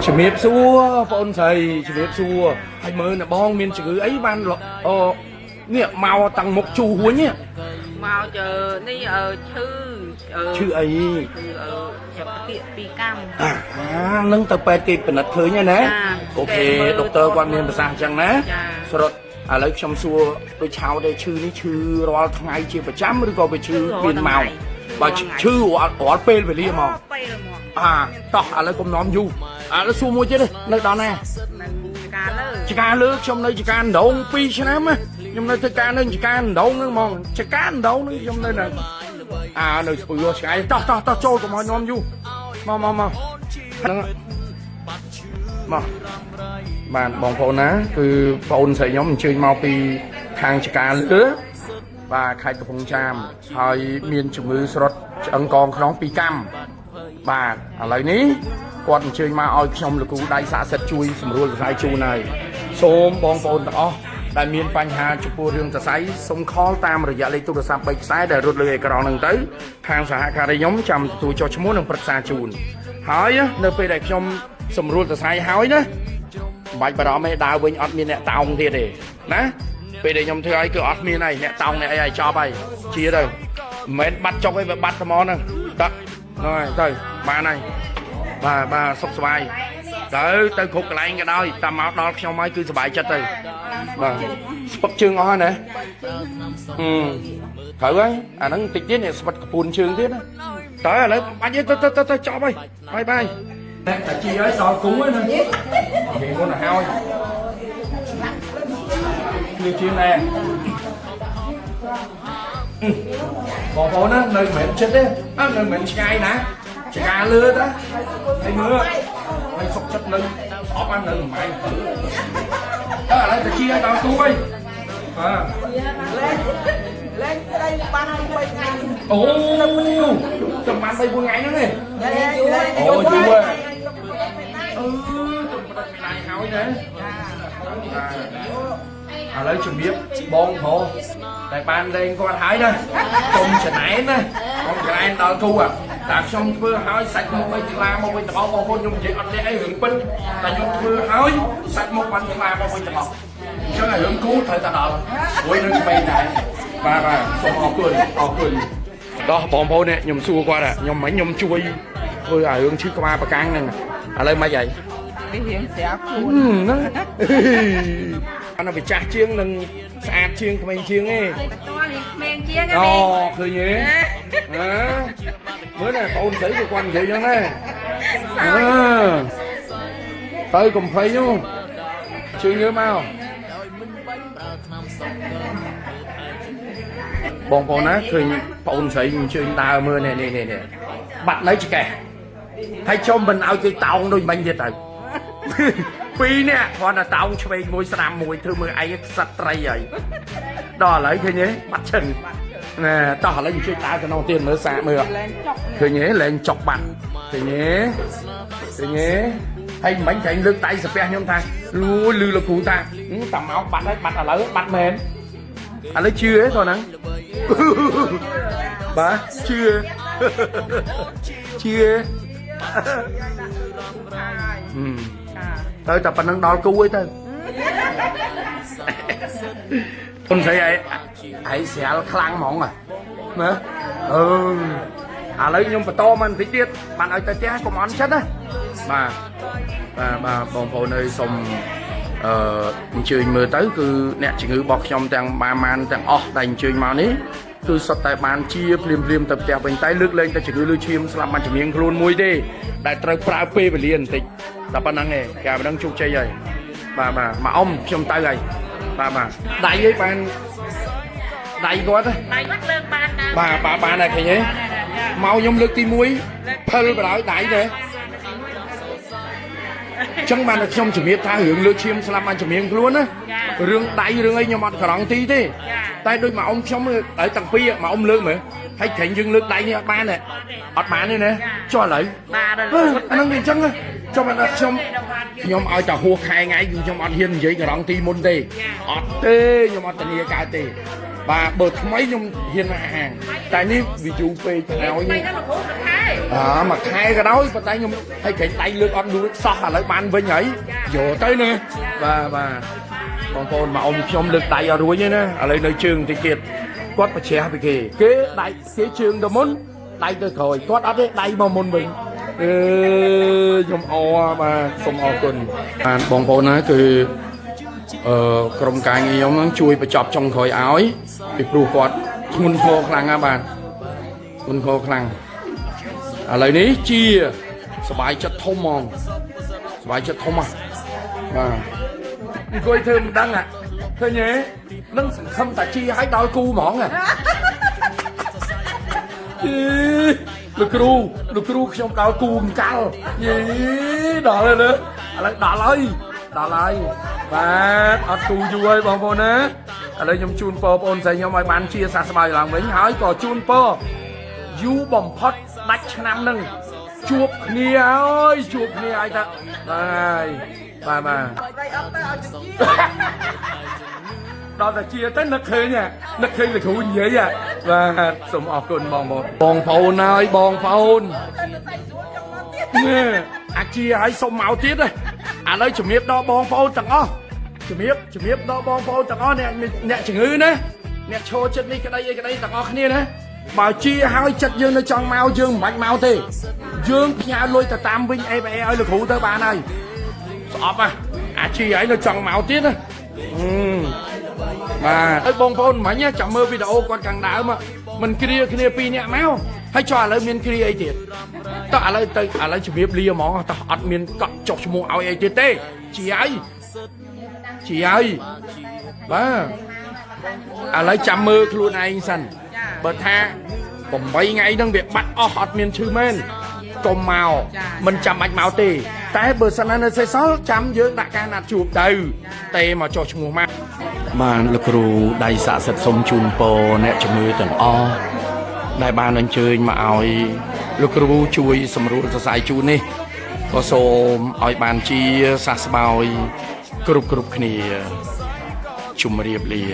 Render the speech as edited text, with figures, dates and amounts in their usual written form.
ជំរាបសួរបងស្រីជំរាបសួរហើយមើលណាបងមានជំងឺអីបាននេះមកតាំងមុខជូរហួញនេះមកជើនេះឈឺអីចាប់ពាក្យពីកម្មនឹងទៅពេទ្យគេពិនិត្យឃើញណាអូខេដុកទ័រគាត់មានប្រសាសន៍អញ្ចឹងណាស្រត់ឥឡូវខ្ញុំសួរដូចឆោតឯឈឺនេះឈឺរាល់ថ្ងៃជាប្រចាំឬក៏វាឈឺមានមកបើឈឺរាល់ពេលវេលាមកតោះឥឡូវកុំនាំយូរឥឡូវសួរមួយទៀតនៅដល់ណាចកាលើខ្ញុំនៅចកាដង2ឆ្នាំខ្ញុំនៅធ្វើការនៅចកាដងហ្នឹងហ្មងចកាដងហ្នឹងខ្ញុំនៅនៅស្ពឺឆ្ងាយតោះចូលកុំឲ្យនាំយូរមកហ្នឹងមកបានបងប្អូនណាគឺបងអូនស្រីខ្ញុំអញ្ជើញមកពីខាងចកាលើបាទខេត្តកំពង់ចាមហើយមានជំងឺស្រុតឆ្អឹងកងខ្នងពីកម្មបាទឥឡូវនេះគាត់អញ្ជើញមកឲ្យខ្ញុំលោកគ្រូដៃស័ក្តិសិទ្ធជួយសម្រួលសរសៃជូនហើយសូមបងប្អូនទាំងអស់ដែលមានបញ្ហាចំពោះរឿងសរសៃសូមខលតាមរយៈលេខទូរស័ព្ទ3ខ្សែដែលរត់លើអេក្រង់ហ្នឹងទៅខាងសហការីខ្ញុំចាំទទួលចុះឈ្មោះនិងប្រឹក្សាជូនហើយនៅពេលដែលខ្ញុំសម្រួលសរសៃហើយណាមិនបាច់បារម្ភទេដើរវិញអត់មានអ្នកតោងទៀតទេណាពេលដែលខ្ញុំធ្វើឲ្យគឺអត់មានហើយអ្នកតោងអ្នកអីឲ្យចប់ហើយជាទៅមិនមែនបាត់ចុកឯងវាបាត់ថ្មហ្នឹងតើហ្នឹងហើយទៅបានហើយបាទសុខសប្បាយទៅគ្រប់កន្លែងក៏ដោយតាមមកដល់ខ្ញុំហើយគឺសប្បាយចិត្តទៅបាទស្ពឹកជើងអស់ហើយណាត្រូវហើយអាហ្នឹងតិចទៀតស្ពឹកកពួនជើងទៀតណាតើឥឡូវបាច់ទៅចប់ហើយបាយតែជីហើយដល់គង់ហើយណានិយាយមុនទៅហើយនេះជាណែបងប្អូនណានៅមិនមែនចិត្តទេនៅមិនមែនឆ្ងាយណាចកាលឿតាហើយមើលហើយសុកចិត្តនៅស្អប់បាននៅម៉ែឥឡូវទៅជាឲ្យដល់គូហើយបាទលេងស្ដីបាន3ថ្ងៃអូចាំបាន3 4ថ្ងៃហ្នឹងឯងអូយូរហើយទៅប្រដេចពីណៃហើយណាឥឡូវជំរាបបងប្រុសតែបានលេងគាត់ហើយណាកុំច្នៃណាកុំច្នៃដល់គូតែខ្ញុំធ្វើហើយសាច់មុខឲ្យថ្លាមកវិញទាំងអស់បងប្អូនខ្ញុំនិយាយអត់ទេអីរឿងពិតតែខ្ញុំធ្វើហើយសាច់មុខបានថ្លាមកវិញទាំងអស់អញ្ចឹងឲ្យរឿងគូត្រូវតែដល់មួយនឹងស្បែកដែរបាទសូមអរគុណដល់បងប្អូននេះខ្ញុំសួរគាត់ខ្ញុំមិញខ្ញុំជួយធ្វើឲ្យរឿងឈឺក្បាលប្រកាំងហ្នឹងឥឡូវមិនហីវារៀងស្រាប់ខ្លួនណាអានោះវាចាស់ជាងនិងស្អាតជាងក្មេងជាងឯងតោះនេះក្មេងជាងអូឃើញទេមើលណាបងស្រីក៏គាត់និយាយចឹងដែរទៅកំភៃនោះជឿញើមកបងប្អូនណាឃើញបងស្រីអញ្ជើញដើរមើលនេះបាត់នៅឆ្កេះហើយចំមិនឲ្យគេតោងដូចមិញទៀតទៅពីរនេះគ្រាន់តែតោងឆ្វេងមួយស្ដាំមួយធ្វើមើលឯងខ្សិតត្រីហើយដល់ឥឡូវឃើញទេបាត់ឈិនណាតោះឥឡូវជួយដើរទៅក្នុងទៀតមើលសាកមើលឃើញទេលែងចុកបាត់ឃើញទេហើយមិញក្រែងលើកដៃសាពះខ្ញុំថាលឺលោកគ្រូថាតាមកបាត់ហើយបាត់ឥឡូវបាត់មែនឥឡូវជឿទេតោះហ្នឹងបាទជឿទៅតែប៉ុណ្្នឹងដល់គូអីទៅគុនស្រីឯងស្រាលខ្លាំងហ្មងណាឥឡូវខ្ញុំបន្តមកបន្តិចទៀតបានឲ្យទៅផ្ទះកុំអន់ចិត្តណាបាទបងប្អូនអើយសូមអញ្ជើញមើលទៅគឺអ្នកជំងឺរបស់ខ្ញុំទាំងបានទាំងអស់ដែលអញ្ជើញមកនេះគឺសុទ្ធតែបានជាភ្លាមទៅផ្ទះវិញតែលើកលែងតែជំងឺលើឈាមស្លាប់បានជំនាញខ្លួនមួយទេដែលត្រូវប្រើពេលវេលាបន្តិចតែប៉ុណ្្នឹងឯងគេមិនដឹងជោគជ័យហើយបាទមកអ៊ំខ្ញុំទៅហើយបាទដៃឯងបានដៃគាត់លើកបានដែរបានដែរឃើញទេមកខ្ញុំលើកទី1ផលបណ្ដោយដៃទេចឹងបានតែខ្ញុំជំរាបថារឿងលើឈាមស្លាប់បានជំនាញខ្លួនណារឿងដៃរឿងអីខ្ញុំអត់ក្រងទីទេតែដូចមកអ៊ំខ្ញុំឲ្យតាំងពីមកអ៊ំលើកមើលហើយក្រែងយើងលើកដៃនេះអត់បានទេណាចុះឥឡូវអាហ្នឹងវាអញ្ចឹងចុះបានខ្ញុំឲ្យតែហួសខែថ្ងៃខ្ញុំអត់ហ៊ាននិយាយក្រងទីមុនទេអត់ទេខ្ញុំអត់ធានាកើតទេបាទបើថ្មីខ្ញុំហ៊ានហាងតែនេះវាយូរពេកហើយ mà khai cái đó bà tay nhung hay cái tay lướt ăn đuôi sao hả lại ban với nhảy vô tới nè và còn còn mà ông trong lực tay ở đuôi nhé nè ở đây nơi trường thì kiệt quát bà trẻ bị kì kế đại kế trường đâu muốn tay tôi khỏi quát áp đấy tay mà môn mình nhung o mà không o quần bong bồn áคือกรมการเงินต้องช่วยประจอบจงคอยเอาไปปลูกกอดงุนโคคลังอ่ะบ้านงุนโคคลังอะไรนี้จีสบายจะทมมองสบายจะทมอ่ะมากล้วยเธอมันดังอ่ะเธอเนี่ยนั่งคำแต่จีให้ดาวกูหมองอ่ะลูกครูชมดาวกูมเก่ายี่ด่าเลยเนอะอะไรด่าเลยបាទអត់គូយូរហើយបងប្អូនណាឥឡូវខ្ញុំជូនពរបងប្អូនស្រីខ្ញុំឲ្យបានជាសះស្បើយឡើងវិញហើយក៏ជូនពរយូរបំផុតដាច់ឆ្នាំនឹងជួបគ្នាហើយជួបគ្នាឲ្យតាបាទដល់តែជាទៅនឹកឃើញលោកគ្រូនិយាយបាទសូមអរគុណបងប្អូនហើយបងប្អូននេះអាជាឲ្យសុំមកទៀតឥឡូវជំរាបដល់បងប្អូនទាំងអស់ជំរាបដល់បងប្អូនទាំងអស់អ្នកជំងឺណាអ្នកឈរចិត្តនេះក្តីអីក្តីទាំងអស់គ្នាណាបើជាឲ្យចិត្តយើងនៅចង់មកយើងមិនបាច់មកទេយើងផ្ញើលុយទៅតាមវិញអេឲ្យលោកគ្រូទៅបានហើយស្អប់អាជាឲ្យនៅចង់មកទៀតណាបាទឲ្យបងប្អូនមិញចាំមើលវីដេអូគាត់ខាងដើមមិនគ្រាគ្នា2នាក់មកហើយចុះឥឡូវមានគ្រាអីទៀតតោះឥឡូវជំរាបលាហ្មងតោះអត់មានកក់ចុះឈ្មោះឲ្យអីទៀតទេជាហើយបាទឥឡូវចាំមើលខ្លួនឯងសិនបើថា8ថ្ងៃហ្នឹងវាបាត់អស់អត់មានឈឺមែនកុំមកមិនចាំបាច់មកទេតែបើសិននៅសេសល់ចាំយើងដាក់ការណាត់ជួបទៅទេមកចុះឈ្មោះមកបានលោកគ្រូដៃស័ក្តិសិទ្ធិសូមជូនពរអ្នកជំងឺទាំងអស់ដែលបានអញ្ជើញមកឲ្យលោកគ្រូជួយសម្រួលសរសៃជូននេះក៏សូមឲ្យបានជាសះស្បើយគ្រប់គ្នាជម្រាបលា